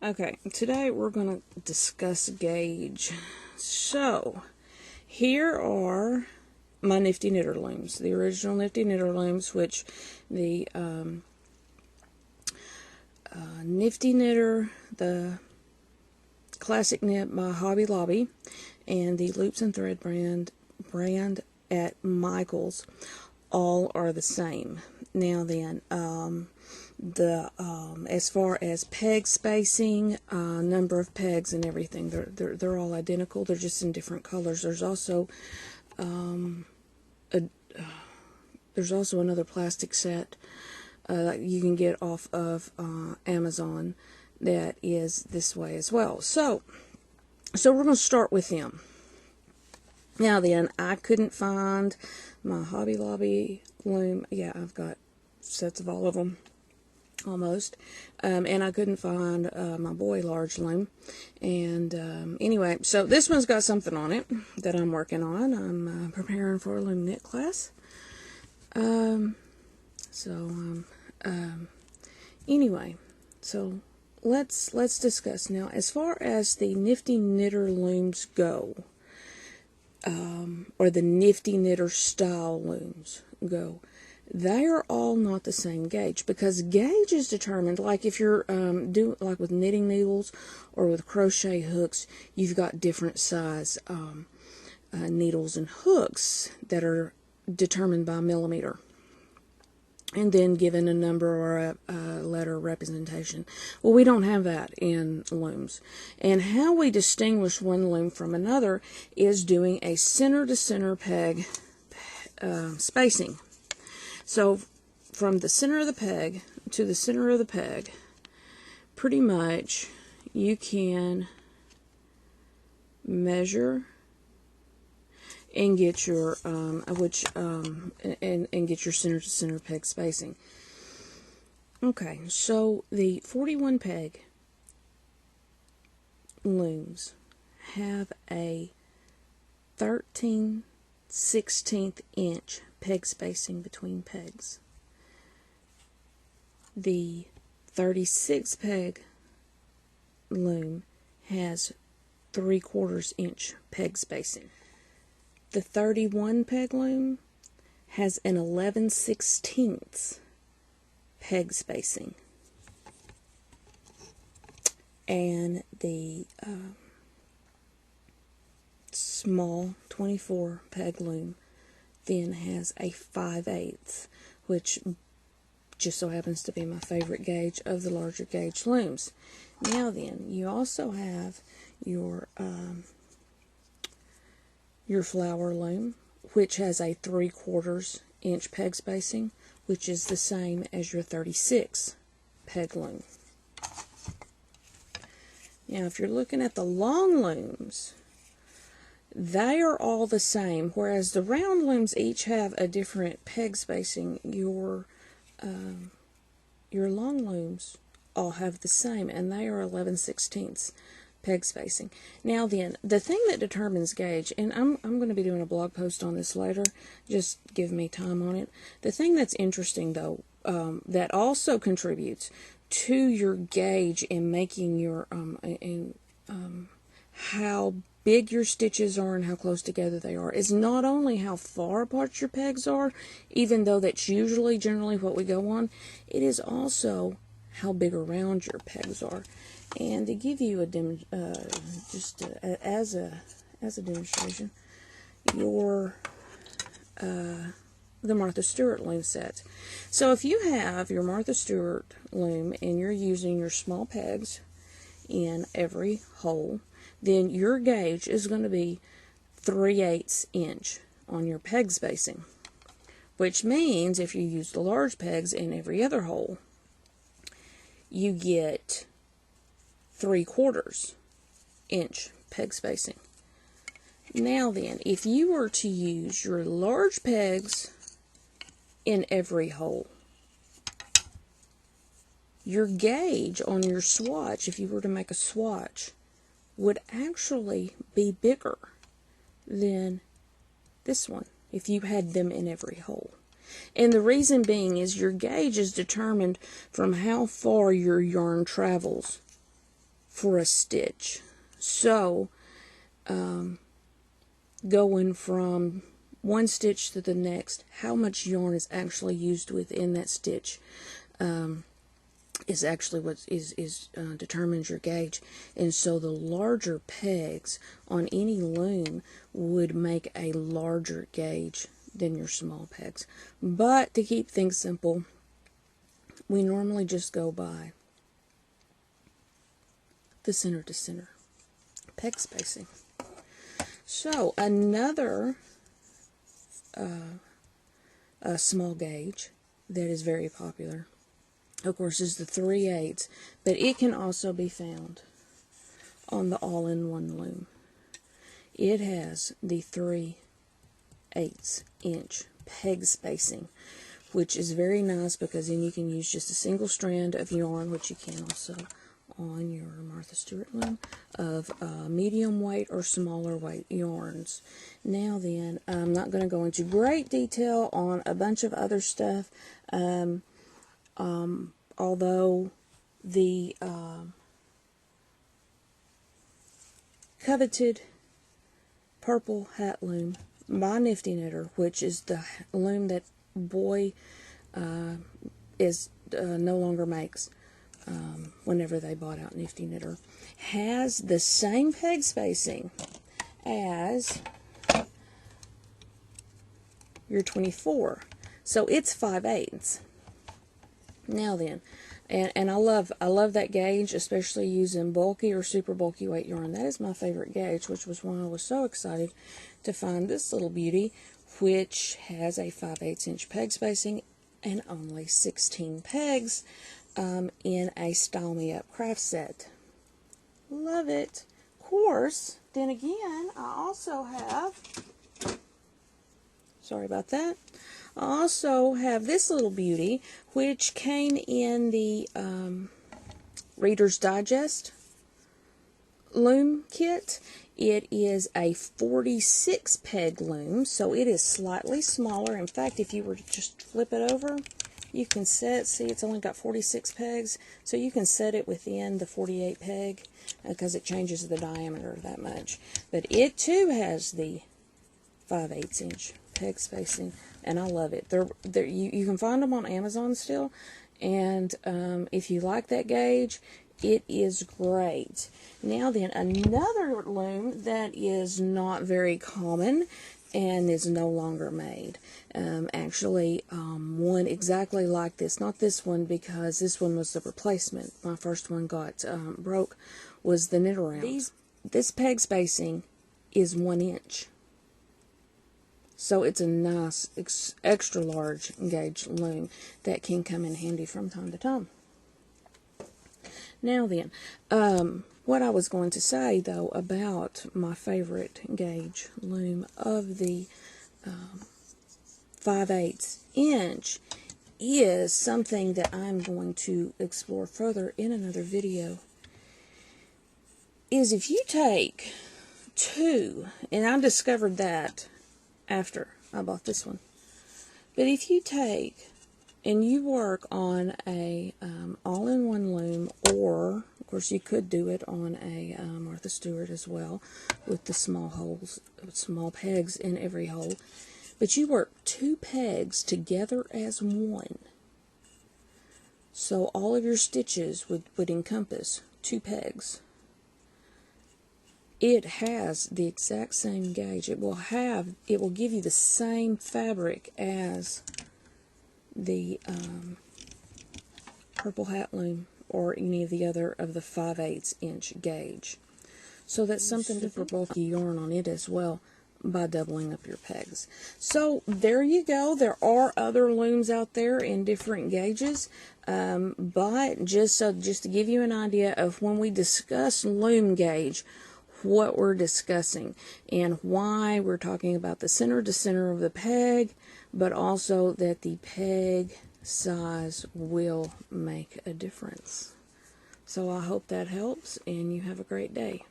Okay, today we're going to discuss gauge. So, here are my Nifty Knitter looms, the original Nifty Knitter looms, which the Nifty Knitter, the Classic Knit by Hobby Lobby, and the Loops and Thread brand at Michael's all are the same. Now then, as far as peg spacing, number of pegs and everything, they're all identical. They're just in different colors. There's also another plastic set that you can get off of Amazon that is this way as well. So we're going to start with them. Now then, I couldn't find my Hobby Lobby loom. Yeah, I've got sets of all of them, almost. And I couldn't find my boy large loom. And anyway, so this one's got something on it that I'm working on. I'm preparing for a loom knit class. Anyway, so let's discuss now. As far as the Nifty Knitter looms go, or the Nifty Knitter style looms go, they are all not the same gauge, because gauge is determined, like if you're like with knitting needles or with crochet hooks, you've got different size needles and hooks that are determined by millimeter, and then given a number or a letter representation. Well, we don't have that in looms. And how we distinguish one loom from another is doing a center-to-center peg spacing. So from the center of the peg to the center of the peg, pretty much you can measure and get your and get your center to center peg spacing. Okay, so the 41 peg looms have a 13/16 inch peg spacing between pegs. The 36 peg loom has 3/4 inch peg spacing. The 31 peg loom has an 11/16 peg spacing, and the small 24 peg loom then has a 5/8, which just so happens to be my favorite gauge of the larger gauge looms. Now then, you also have your flower loom, which has a 3/4 inch peg spacing, which is the same as your 36 peg loom. Now, if you're looking at the long looms, they are all the same, whereas the round looms each have a different peg spacing. Your long looms all have the same, and they are 11/16 peg spacing. Now then, the thing that determines gauge, and I'm going to be doing a blog post on this later, just give me time on it. The thing that's interesting, though, that also contributes to your gauge in making your how big your stitches are and how close together they are, is not only how far apart your pegs are, even though that's generally what we go on, it is also how big around your pegs are. And to give you a as a demonstration, the Martha Stewart loom set. So if you have your Martha Stewart loom and you're using your small pegs in every hole, then your gauge is going to be 3/8 inch on your peg spacing, which means if you use the large pegs in every other hole, you get 3/4 inch peg spacing. Now then, if you were to use your large pegs in every hole, your gauge on your swatch, if you were to make a swatch, would actually be bigger than this one if you had them in every hole. And the reason being is your gauge is determined from how far your yarn travels for a stitch. So going from one stitch to the next, how much yarn is actually used within that stitch is actually what determines your gauge. And so the larger pegs on any loom would make a larger gauge than your small pegs. But to keep things simple, we normally just go by the center to center peg spacing. So another a small gauge that is very popular, of course, is the 3/8, but it can also be found on the all-in-one loom. It has the 3/8 inch peg spacing, which is very nice because then you can use just a single strand of yarn, which you can also on your Martha Stewart loom, of medium weight or smaller weight yarns. Now then, I'm not going to go into great detail on a bunch of other stuff, although the coveted purple hat loom by Nifty Knitter, which is the loom that Boy no longer makes, whenever they bought out Nifty Knitter, has the same peg spacing as your 24. So it's 5/8. Now then, and I love that gauge, especially using bulky or super bulky weight yarn. That is my favorite gauge, which was why I was so excited to find this little beauty, which has a 5/8 inch peg spacing and only 16 pegs in a Style Me Up craft set. Love it. Of course, then again, I also have, sorry about that, I also have this little beauty, which came in the Reader's Digest loom kit. It is a 46 peg loom, so it is slightly smaller. In fact, if you were to just flip it over, you can set, see, it's only got 46 pegs, so you can set it within the 48 peg because it changes the diameter that much. But it too has the 5/8 inch peg spacing, and I love it. You can find them on Amazon still, and if you like that gauge, it is great. Now then, another loom that is not very common and is no longer made. Actually, one exactly like this, not this one because this one was the replacement. My first one got broke, was the Knit Around. This peg spacing is 1 inch. So it's a nice extra large gauge loom that can come in handy from time to time. Now then, what I was going to say though about my favorite gauge loom of the 5/8 inch is something that I'm going to explore further in another video. Is if you take two, and I discovered that after I bought this one, but if you take and you work on a all-in-one loom, or of course you could do it on a Martha Stewart as well, with the small holes, small pegs in every hole, but you work 2 pegs together as one, so all of your stitches would encompass 2 pegs. It has the exact same gauge. It will give you the same fabric as the purple hat loom or any of the other of the 5/8 inch gauge. So that's something to for bulky yarn on it as well by doubling up your pegs. So there you go. There are other looms out there in different gauges, but just to give you an idea of when we discuss loom gauge, what we're discussing and why we're talking about the center to center of the peg, but also that the peg size will make a difference. So I hope that helps, and you have a great day.